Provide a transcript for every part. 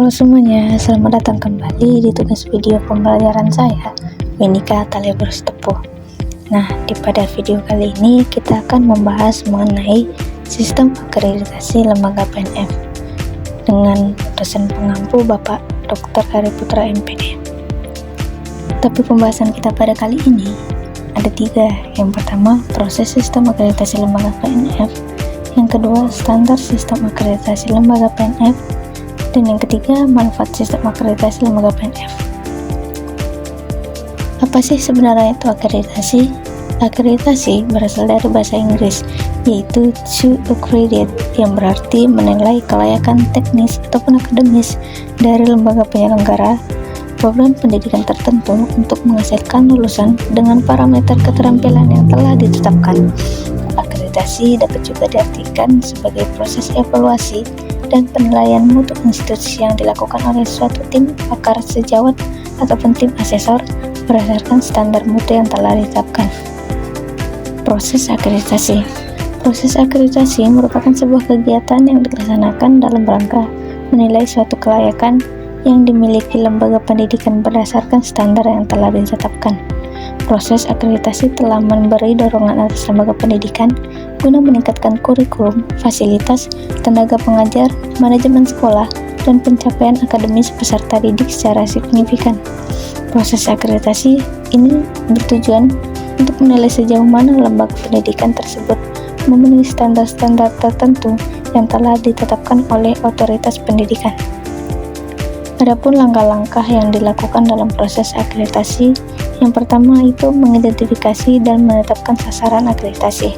Halo semuanya, selamat datang kembali di tugas video pembelajaran saya, Wenika Talia Tepuh. Nah, pada video kali ini kita akan membahas mengenai sistem akreditasi lembaga PNF dengan dosen pengampu Bapak Dr. Hari Putra MPD. Tapi pembahasan kita pada kali ini ada 3. Yang pertama, proses sistem akreditasi lembaga PNF. Yang kedua, standar sistem akreditasi lembaga PNF. Dan yang ketiga, manfaat sistem akreditasi lembaga PNF. Apa sih sebenarnya itu akreditasi? Akreditasi berasal dari bahasa Inggris, yaitu to accredit, yang berarti menilai kelayakan teknis ataupun akademis dari lembaga penyelenggara program pendidikan tertentu untuk menghasilkan lulusan dengan parameter keterampilan yang telah ditetapkan. Akreditasi dapat juga diartikan sebagai proses evaluasi dan penilaian mutu institusi yang dilakukan oleh suatu tim pakar sejawat ataupun tim asesor berdasarkan standar mutu yang telah ditetapkan. Proses akreditasi. Proses akreditasi merupakan sebuah kegiatan yang dilaksanakan dalam rangka menilai suatu kelayakan yang dimiliki lembaga pendidikan berdasarkan standar yang telah ditetapkan. Proses akreditasi telah memberi dorongan atas lembaga pendidikan guna meningkatkan kurikulum, fasilitas, tenaga pengajar, manajemen sekolah, dan pencapaian akademis peserta didik secara signifikan. Proses akreditasi ini bertujuan untuk menilai sejauh mana lembaga pendidikan tersebut memenuhi standar-standar tertentu yang telah ditetapkan oleh otoritas pendidikan. Adapun langkah-langkah yang dilakukan dalam proses akreditasi, yang pertama itu mengidentifikasi dan menetapkan sasaran akreditasi.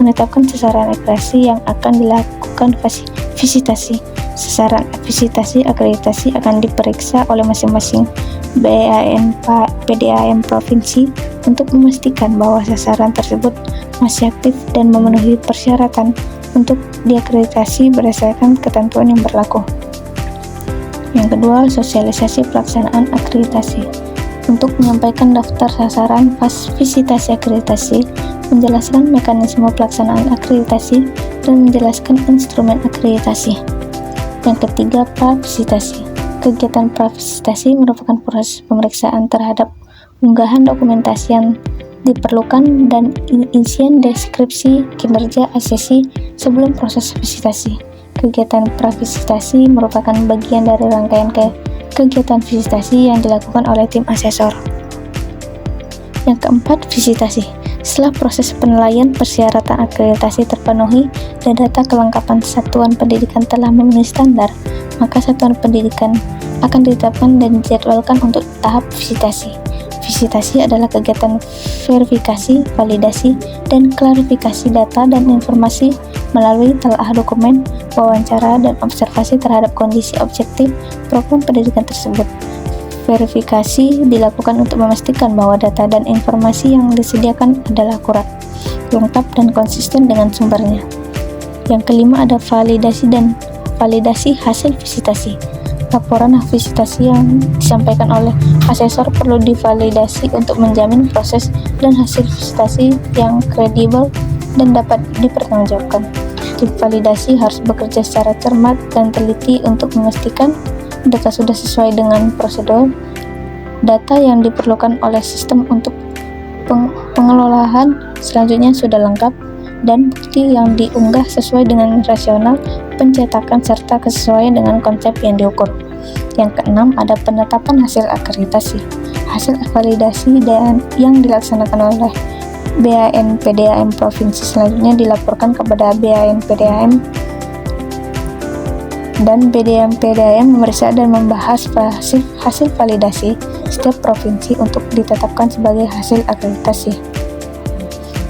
Menetapkan sasaran akreditasi yang akan dilakukan visitasi. Sasaran visitasi akreditasi akan diperiksa oleh masing-masing PDAM provinsi untuk memastikan bahwa sasaran tersebut masih aktif dan memenuhi persyaratan untuk diakreditasi berdasarkan ketentuan yang berlaku. Yang kedua, sosialisasi pelaksanaan akreditasi. Untuk menyampaikan daftar sasaran visitasi akreditasi, menjelaskan mekanisme pelaksanaan akreditasi, dan menjelaskan instrumen akreditasi. Yang ketiga, pravisitasi. Kegiatan pravisitasi merupakan proses pemeriksaan terhadap unggahan dokumentasi yang diperlukan dan isian deskripsi kinerja asesi sebelum proses visitasi. Kegiatan pravisitasi merupakan bagian dari rangkaian kegiatan visitasi yang dilakukan oleh tim asesor. Yang keempat, visitasi. Setelah proses penilaian persyaratan akreditasi terpenuhi dan data kelengkapan satuan pendidikan telah memenuhi standar, maka satuan pendidikan akan ditetapkan dan dijadwalkan untuk tahap visitasi. Visitasi adalah kegiatan verifikasi, validasi, dan klarifikasi data dan informasi melalui telah dokumen, wawancara, dan observasi terhadap kondisi objektif program pendidikan tersebut. Verifikasi dilakukan untuk memastikan bahwa data dan informasi yang disediakan adalah akurat, lengkap, dan konsisten dengan sumbernya. Yang kelima ada validasi hasil visitasi. Laporan visitasi yang disampaikan oleh asesor perlu divalidasi untuk menjamin proses dan hasil visitasi yang kredibel dan dapat dipertanggungjawabkan. Tim validasi harus bekerja secara cermat dan teliti untuk memastikan data sudah sesuai dengan prosedur, data yang diperlukan oleh sistem untuk pengelolaan selanjutnya sudah lengkap, dan bukti yang diunggah sesuai dengan rasional pencetakan serta kesesuaian dengan konsep yang diukur. Yang keenam ada penetapan hasil akreditasi. Hasil validasi yang dilaksanakan oleh PDAM provinsi selanjutnya dilaporkan kepada PDAM dan PDAM memeriksa dan membahas hasil validasi setiap provinsi untuk ditetapkan sebagai hasil akreditasi.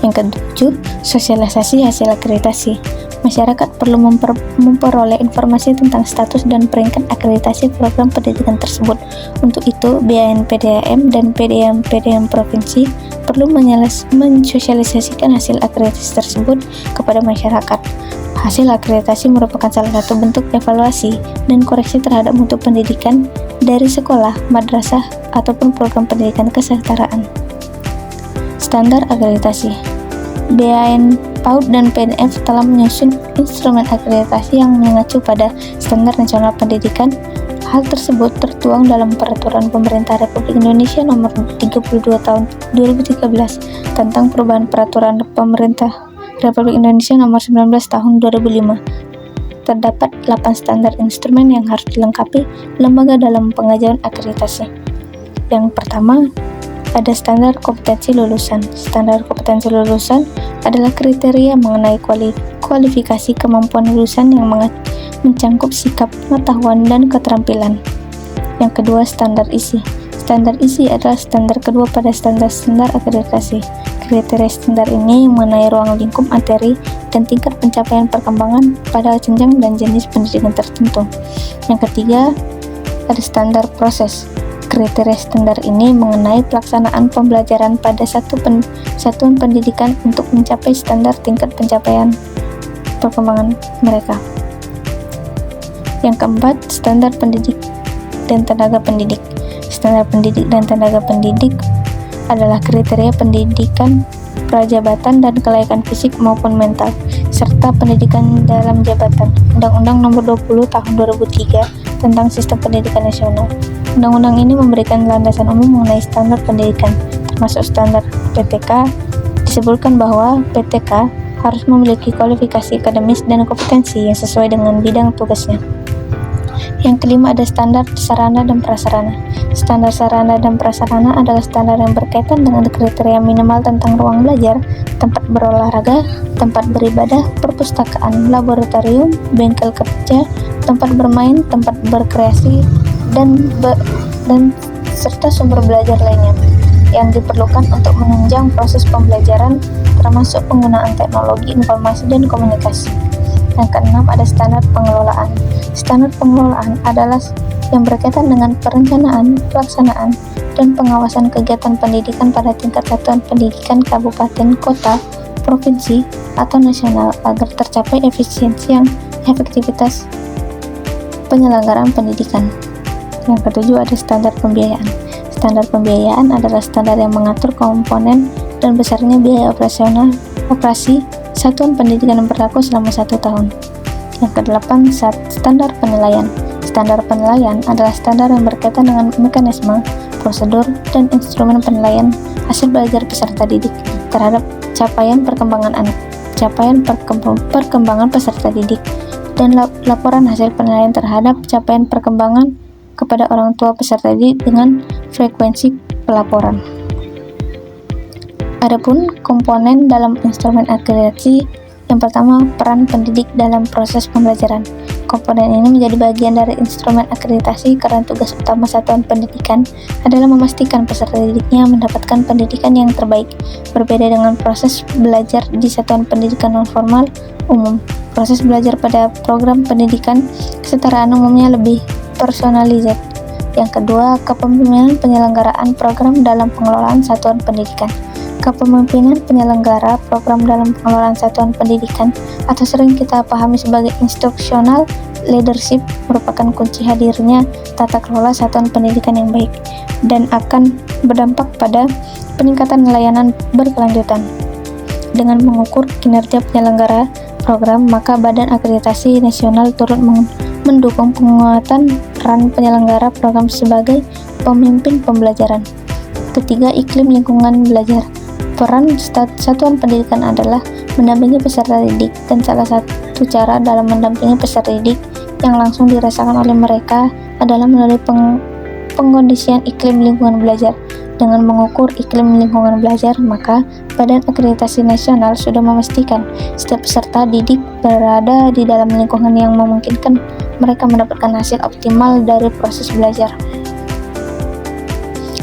Yang ketujuh, sosialisasi hasil akreditasi. Masyarakat perlu memperoleh informasi tentang status dan peringkat akreditasi program pendidikan tersebut. Untuk itu, PDAM dan PDAM provinsi perlu mensosialisasikan hasil akreditasi tersebut kepada masyarakat. Hasil akreditasi merupakan salah satu bentuk evaluasi dan koreksi terhadap mutu pendidikan dari sekolah, madrasah, ataupun program pendidikan kesetaraan. Standar akreditasi. BAN PAUD dan PNF telah menyusun instrumen akreditasi yang mengacu pada Standar Nasional Pendidikan Hal tersebut tertuang dalam Peraturan Pemerintah Republik Indonesia Nomor 32 Tahun 2013 tentang perubahan Peraturan Pemerintah Republik Indonesia Nomor 19 Tahun 2005. Terdapat 8 standar instrumen yang harus dilengkapi lembaga dalam pengajuan akreditasi. Yang pertama, ada standar kompetensi lulusan. Standar kompetensi lulusan adalah kriteria mengenai kualifikasi kemampuan lulusan yang mencangkup sikap, pengetahuan, dan keterampilan. Yang kedua, standar isi. Standar isi adalah standar kedua pada standar-standar akreditasi. Kriteria standar ini mengenai ruang lingkup materi dan tingkat pencapaian perkembangan pada jenjang dan jenis pendidikan tertentu. Yang ketiga, ada standar proses. Kriteria standar ini mengenai pelaksanaan pembelajaran pada satuan pendidikan untuk mencapai standar tingkat pencapaian perkembangan mereka. Yang keempat, standar pendidik dan tenaga pendidik. Standar pendidik dan tenaga pendidik adalah kriteria pendidikan, prajabatan, dan kelayakan fisik maupun mental, serta pendidikan dalam jabatan. Undang-Undang Nomor 20 Tahun 2003 tentang Sistem Pendidikan Nasional. Undang-undang ini memberikan landasan umum mengenai standar pendidikan, termasuk standar PTK. Disebutkan bahwa PTK harus memiliki kualifikasi akademis dan kompetensi yang sesuai dengan bidang tugasnya. Yang kelima, ada standar sarana dan prasarana. Standar sarana dan prasarana adalah standar yang berkaitan dengan kriteria minimal tentang ruang belajar, tempat berolahraga, tempat beribadah, perpustakaan, laboratorium, bengkel kerja, tempat bermain, tempat berkreasi, dan serta sumber belajar lainnya yang diperlukan untuk menunjang proses pembelajaran, termasuk penggunaan teknologi informasi dan komunikasi. Yang keenam, ada standar pengelolaan. Standar pengelolaan adalah yang berkaitan dengan perencanaan, pelaksanaan, dan pengawasan kegiatan pendidikan pada tingkat satuan pendidikan kabupaten, kota, provinsi, atau nasional agar tercapai efisiensi yang efektivitas penyelenggaraan pendidikan. Yang ketujuh, ada standar pembiayaan. Standar pembiayaan adalah standar yang mengatur komponen dan besarnya biaya operasi satuan pendidikan yang berlaku selama 1 tahun. Yang kedelapan, standar penilaian. Standar penilaian adalah standar yang berkaitan dengan mekanisme, prosedur, dan instrumen penilaian hasil belajar peserta didik terhadap capaian perkembangan anak, capaian perkembangan peserta didik, dan laporan hasil penilaian terhadap capaian perkembangan kepada orang tua peserta didik dengan frekuensi pelaporan. Adapun komponen dalam instrumen akreditasi, yang pertama, peran pendidik dalam proses pembelajaran. Komponen ini menjadi bagian dari instrumen akreditasi karena tugas utama satuan pendidikan adalah memastikan peserta didiknya mendapatkan pendidikan yang terbaik. Berbeda dengan proses belajar di satuan pendidikan non-formal umum, proses belajar pada program pendidikan kesetaraan umumnya lebih personalisasi. Yang kedua, kepemimpinan penyelenggaraan program dalam pengelolaan satuan pendidikan. Kepemimpinan penyelenggara program dalam pengelolaan satuan pendidikan atau sering kita pahami sebagai instructional leadership merupakan kunci hadirnya tata kelola satuan pendidikan yang baik dan akan berdampak pada peningkatan layanan berkelanjutan. Dengan mengukur kinerja penyelenggara program, maka Badan Akreditasi Nasional turut mendukung penguatan peran penyelenggara program sebagai pemimpin pembelajaran. Ketiga, iklim lingkungan belajar. Peran satuan pendidikan adalah mendampingi peserta didik, dan salah satu cara dalam mendampingi peserta didik yang langsung dirasakan oleh mereka adalah melalui pengkondisian iklim lingkungan belajar. Dengan mengukur iklim lingkungan belajar, maka Badan Akreditasi Nasional sudah memastikan setiap peserta didik berada di dalam lingkungan yang memungkinkan mereka mendapatkan hasil optimal dari proses belajar.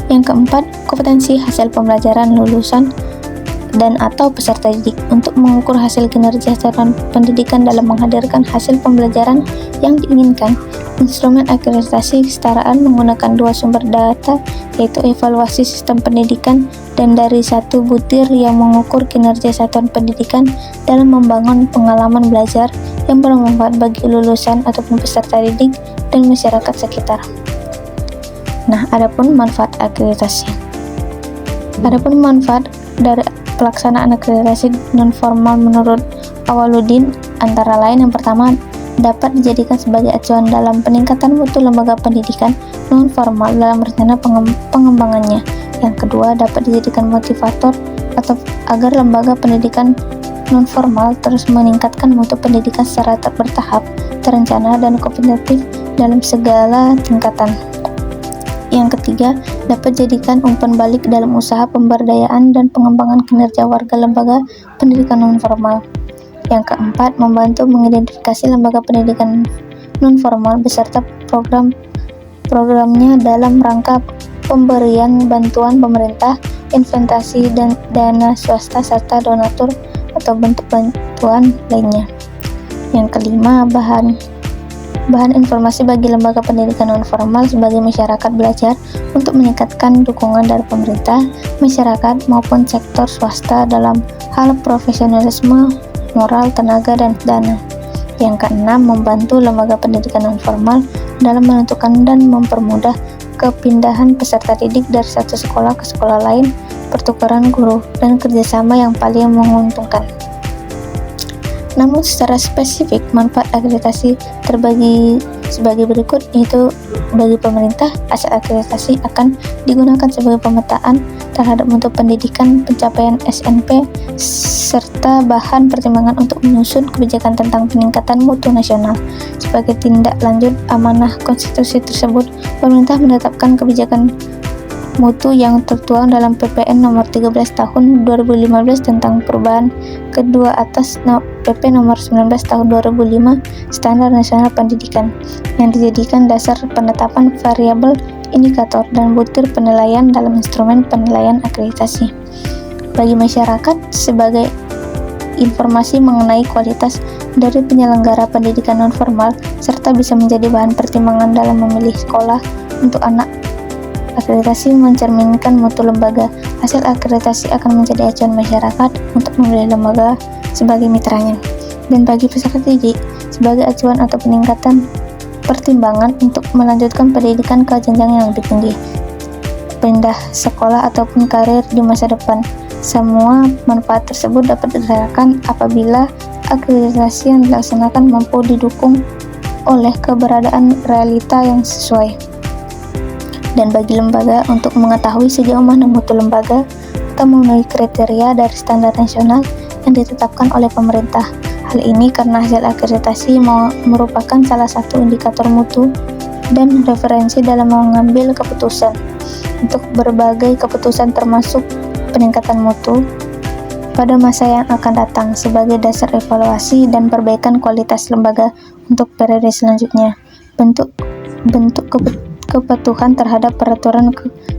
Yang keempat, kompetensi hasil pembelajaran lulusan dan atau peserta didik. Untuk mengukur hasil kinerja satuan pendidikan dalam menghadirkan hasil pembelajaran yang diinginkan, instrumen akreditasi kesetaraan menggunakan 2 sumber data, yaitu evaluasi sistem pendidikan dan dari 1 butir yang mengukur kinerja satuan pendidikan dalam membangun pengalaman belajar yang bermanfaat bagi lulusan ataupun peserta didik dan masyarakat sekitar. Nah, adapun manfaat akreditasi. Adapun manfaat dari pelaksanaan akreditasi non-formal menurut Awaludin antara lain, yang pertama, dapat dijadikan sebagai acuan dalam peningkatan mutu lembaga pendidikan non-formal dalam rencana pengembangannya. Yang kedua, dapat dijadikan motivator atau agar lembaga pendidikan non-formal terus meningkatkan mutu pendidikan secara bertahap, terencana, dan kompetitif dalam segala tingkatan. Yang ketiga, dapat jadikan umpan balik dalam usaha pemberdayaan dan pengembangan kinerja warga lembaga pendidikan non-formal. Yang keempat, membantu mengidentifikasi lembaga pendidikan non-formal beserta programnya dalam rangka pemberian bantuan pemerintah, investasi dan dana swasta serta donatur atau bentuk bantuan lainnya. Yang kelima, bahan informasi bagi lembaga pendidikan non-formal sebagai masyarakat belajar untuk meningkatkan dukungan dari pemerintah, masyarakat maupun sektor swasta dalam hal profesionalisme, moral, tenaga, dan dana. Yang keenam, membantu lembaga pendidikan non-formal dalam menentukan dan mempermudah kepindahan peserta didik dari satu sekolah ke sekolah lain, pertukaran guru, dan kerjasama yang paling menguntungkan. Namun secara spesifik, manfaat akreditasi terbagi sebagai berikut, yaitu bagi pemerintah, hasil akreditasi akan digunakan sebagai pemetaan terhadap mutu pendidikan, pencapaian SNP, serta bahan pertimbangan untuk menyusun kebijakan tentang peningkatan mutu nasional. Sebagai tindak lanjut amanah konstitusi tersebut, pemerintah menetapkan kebijakan mutu yang tertuang dalam PPN nomor 13 tahun 2015 tentang perubahan kedua atas PP nomor 19 tahun 2005 Standar Nasional Pendidikan, yang dijadikan dasar penetapan variabel indikator dan butir penilaian dalam instrumen penilaian akreditasi. Bagi masyarakat, sebagai informasi mengenai kualitas dari penyelenggara pendidikan non-formal serta bisa menjadi bahan pertimbangan dalam memilih sekolah untuk anak. Akreditasi mencerminkan mutu lembaga. Hasil akreditasi akan menjadi acuan masyarakat untuk memilih lembaga sebagai mitranya. Dan bagi peserta didik, sebagai acuan atau peningkatan pertimbangan untuk melanjutkan pendidikan ke jenjang yang lebih tinggi, pindah sekolah ataupun karir di masa depan. Semua manfaat tersebut dapat dirasakan apabila akreditasi yang dilaksanakan mampu didukung oleh keberadaan realita yang sesuai. Dan bagi lembaga untuk mengetahui sejauh mana mutu lembaga atau memenuhi kriteria dari standar nasional yang ditetapkan oleh pemerintah. Hal ini karena hasil akreditasi merupakan salah satu indikator mutu dan referensi dalam mengambil keputusan untuk berbagai keputusan termasuk peningkatan mutu pada masa yang akan datang sebagai dasar evaluasi dan perbaikan kualitas lembaga untuk periode selanjutnya. Bentuk kepatuhan terhadap peraturan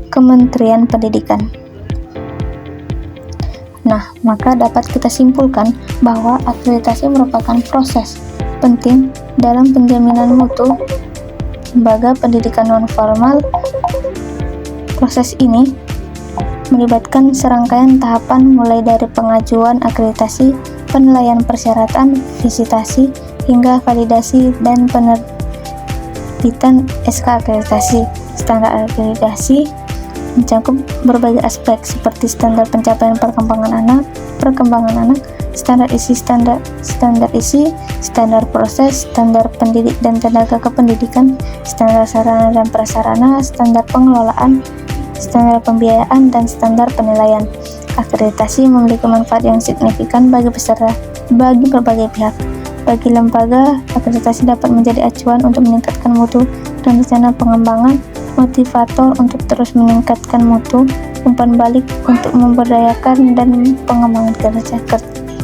Kementerian Pendidikan. Nah, maka dapat kita simpulkan bahwa akreditasi merupakan proses penting dalam penjaminan mutu lembaga pendidikan non-formal. Proses ini melibatkan serangkaian tahapan mulai dari pengajuan akreditasi, penilaian persyaratan, visitasi, hingga validasi dan penerbitan SK akreditasi. Standar akreditasi mencakup berbagai aspek seperti standar pencapaian perkembangan anak, standar isi, standar proses, standar pendidik dan tenaga kependidikan, standar sarana dan prasarana, standar pengelolaan, standar pembiayaan, dan standar penilaian. Akreditasi memiliki manfaat yang signifikan bagi berbagai pihak. Bagi lembaga, akreditasi dapat menjadi acuan untuk meningkatkan mutu dan rencana pengembangan, motivator untuk terus meningkatkan mutu, umpan balik untuk memberdayakan dan pengembangan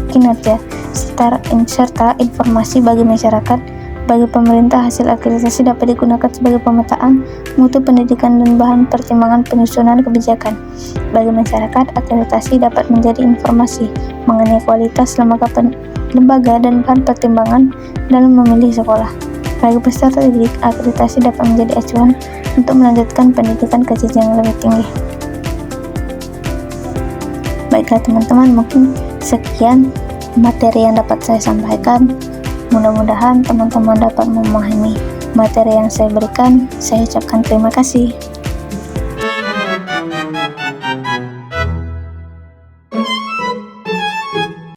kinerja, serta informasi bagi masyarakat. Bagi pemerintah, hasil akreditasi dapat digunakan sebagai pemetaan mutu pendidikan dan bahan pertimbangan penyusunan kebijakan. Bagi masyarakat, akreditasi dapat menjadi informasi mengenai kualitas lembaga dan bahan pertimbangan dalam memilih sekolah. Bagi peserta didik, akreditasi dapat menjadi acuan untuk melanjutkan pendidikan ke jenjang yang lebih tinggi. Baiklah teman-teman, mungkin sekian materi yang dapat saya sampaikan. Mudah-mudahan teman-teman dapat memahami materi yang saya berikan. Saya ucapkan terima kasih.